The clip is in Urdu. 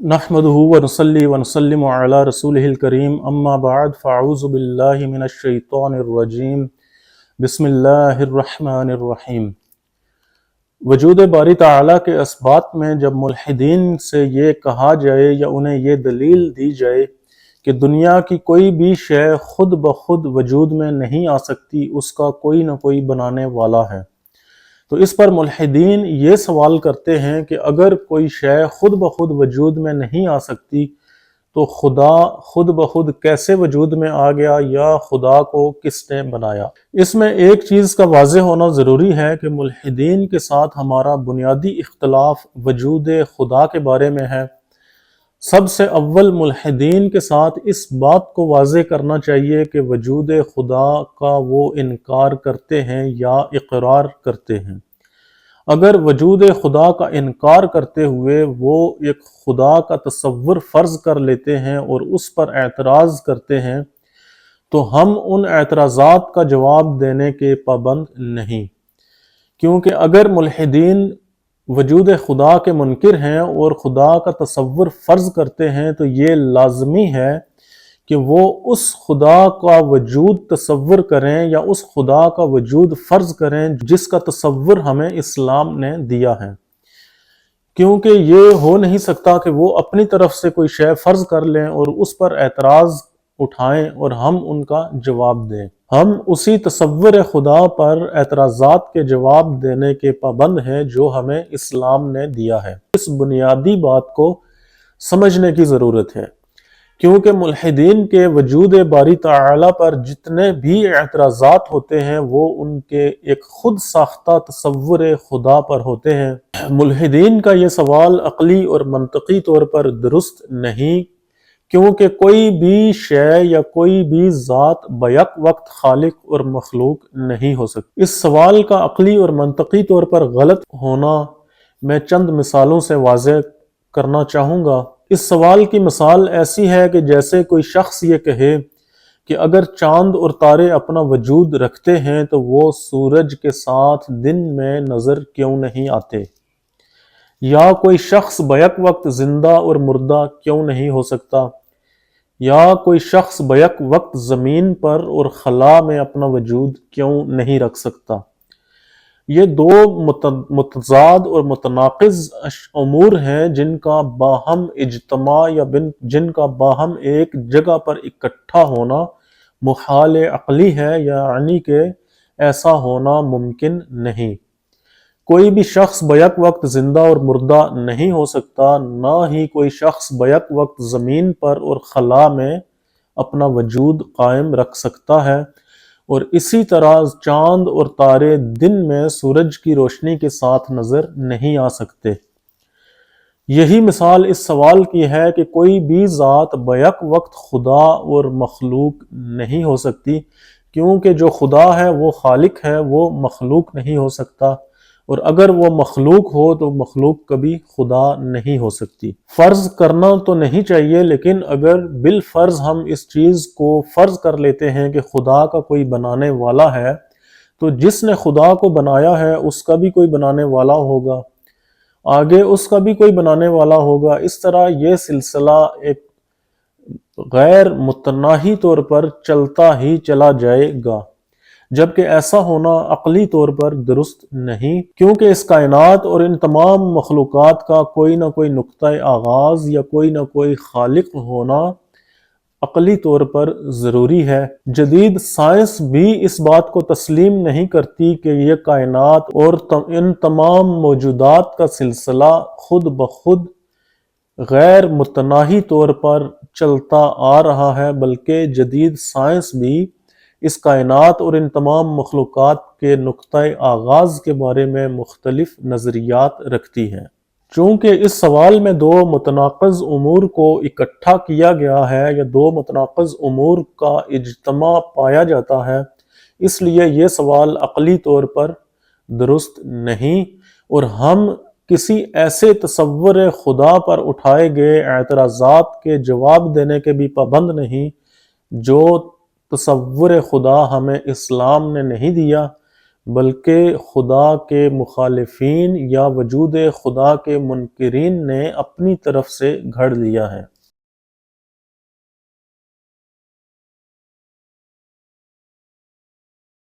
نحمده ونصلي ونسلم على رسوله الكريم اما بعد فاعوذ باللہ من الشیطان الرجیم بسم اللہ الرحمن الرحیم۔ وجود باری تعالیٰ کے اثبات میں جب ملحدین سے یہ کہا جائے یا انہیں یہ دلیل دی جائے کہ دنیا کی کوئی بھی شے خود بخود وجود میں نہیں آ سکتی، اس کا کوئی نہ کوئی بنانے والا ہے، تو اس پر ملحدین یہ سوال کرتے ہیں کہ اگر کوئی شے خود بخود وجود میں نہیں آ سکتی تو خدا خود بخود کیسے وجود میں آ گیا یا خدا کو کس نے بنایا؟ اس میں ایک چیز کا واضح ہونا ضروری ہے کہ ملحدین کے ساتھ ہمارا بنیادی اختلاف وجود خدا کے بارے میں ہے۔ سب سے اول ملحدین کے ساتھ اس بات کو واضح کرنا چاہیے کہ وجود خدا کا وہ انکار کرتے ہیں یا اقرار کرتے ہیں۔ اگر وجود خدا کا انکار کرتے ہوئے وہ ایک خدا کا تصور فرض کر لیتے ہیں اور اس پر اعتراض کرتے ہیں تو ہم ان اعتراضات کا جواب دینے کے پابند نہیں، کیونکہ اگر ملحدین وجود خدا کے منکر ہیں اور خدا کا تصور فرض کرتے ہیں تو یہ لازمی ہے کہ وہ اس خدا کا وجود تصور کریں یا اس خدا کا وجود فرض کریں جس کا تصور ہمیں اسلام نے دیا ہے، کیونکہ یہ ہو نہیں سکتا کہ وہ اپنی طرف سے کوئی شے فرض کر لیں اور اس پر اعتراض اٹھائیں اور ہم ان کا جواب دیں۔ ہم اسی تصور خدا پر اعتراضات کے جواب دینے کے پابند ہیں جو ہمیں اسلام نے دیا ہے۔ اس بنیادی بات کو سمجھنے کی ضرورت ہے، کیونکہ ملحدین کے وجود باری تعالیٰ پر جتنے بھی اعتراضات ہوتے ہیں وہ ان کے ایک خود ساختہ تصور خدا پر ہوتے ہیں۔ ملحدین کا یہ سوال عقلی اور منطقی طور پر درست نہیں، کیونکہ کوئی بھی شے یا کوئی بھی ذات بیک وقت خالق اور مخلوق نہیں ہو سکتی۔ اس سوال کا عقلی اور منطقی طور پر غلط ہونا میں چند مثالوں سے واضح کرنا چاہوں گا۔ اس سوال کی مثال ایسی ہے کہ جیسے کوئی شخص یہ کہے کہ اگر چاند اور تارے اپنا وجود رکھتے ہیں تو وہ سورج کے ساتھ دن میں نظر کیوں نہیں آتے؟ یا کوئی شخص بیک وقت زندہ اور مردہ کیوں نہیں ہو سکتا؟ یا کوئی شخص بیک وقت زمین پر اور خلا میں اپنا وجود کیوں نہیں رکھ سکتا؟ یہ دو متضاد اور متناقض امور ہیں جن کا باہم اجتماع یا جن کا باہم ایک جگہ پر اکٹھا ہونا محال عقلی ہے، یعنی کہ ایسا ہونا ممکن نہیں۔ کوئی بھی شخص بیک وقت زندہ اور مردہ نہیں ہو سکتا، نہ ہی کوئی شخص بیک وقت زمین پر اور خلا میں اپنا وجود قائم رکھ سکتا ہے، اور اسی طرح چاند اور تارے دن میں سورج کی روشنی کے ساتھ نظر نہیں آ سکتے۔ یہی مثال اس سوال کی ہے کہ کوئی بھی ذات بیک وقت خدا اور مخلوق نہیں ہو سکتی، کیونکہ جو خدا ہے وہ خالق ہے، وہ مخلوق نہیں ہو سکتا، اور اگر وہ مخلوق ہو تو مخلوق کبھی خدا نہیں ہو سکتی۔ فرض کرنا تو نہیں چاہیے، لیکن اگر بالفرض ہم اس چیز کو فرض کر لیتے ہیں کہ خدا کا کوئی بنانے والا ہے تو جس نے خدا کو بنایا ہے اس کا بھی کوئی بنانے والا ہوگا، آگے اس کا بھی کوئی بنانے والا ہوگا۔ اس طرح یہ سلسلہ ایک غیر متناہی طور پر چلتا ہی چلا جائے گا، جبکہ ایسا ہونا عقلی طور پر درست نہیں، کیونکہ اس کائنات اور ان تمام مخلوقات کا کوئی نہ کوئی نقطہ آغاز یا کوئی نہ کوئی خالق ہونا عقلی طور پر ضروری ہے۔ جدید سائنس بھی اس بات کو تسلیم نہیں کرتی کہ یہ کائنات اور ان تمام موجودات کا سلسلہ خود بخود غیر متناہی طور پر چلتا آ رہا ہے، بلکہ جدید سائنس بھی اس کائنات اور ان تمام مخلوقات کے نقطۂ آغاز کے بارے میں مختلف نظریات رکھتی ہے۔ چونکہ اس سوال میں دو متناقض امور کو اکٹھا کیا گیا ہے یا دو متناقض امور کا اجتماع پایا جاتا ہے، اس لیے یہ سوال عقلی طور پر درست نہیں، اور ہم کسی ایسے تصور خدا پر اٹھائے گئے اعتراضات کے جواب دینے کے بھی پابند نہیں جو تصور خدا ہمیں اسلام نے نہیں دیا، بلکہ خدا کے مخالفین یا وجود خدا کے منکرین نے اپنی طرف سے گھڑ لیا ہے۔